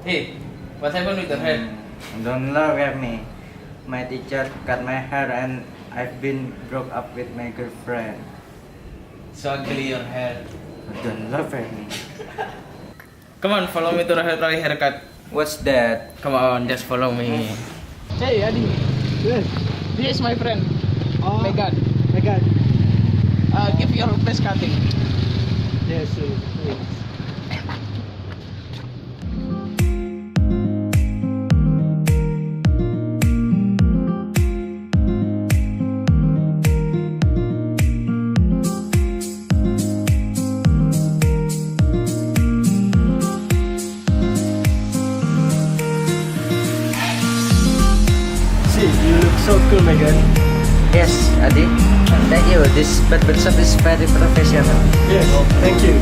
Hey, what happened with your hair? Don't laugh at me. My teacher cut my hair and I've been broke up with my girlfriend. So ugly your hair. Don't laugh at me. Come on, follow me to Roy haircut. What's that? Come on, just follow me. Hey, Adi. Yes. This is my friend, Oh, Megan. my God. Give your face cutting. Yes, yes. See, you look so cool, Megan. Yes, Adi. Thank you. This barber shop is very professional. Yes, thank you.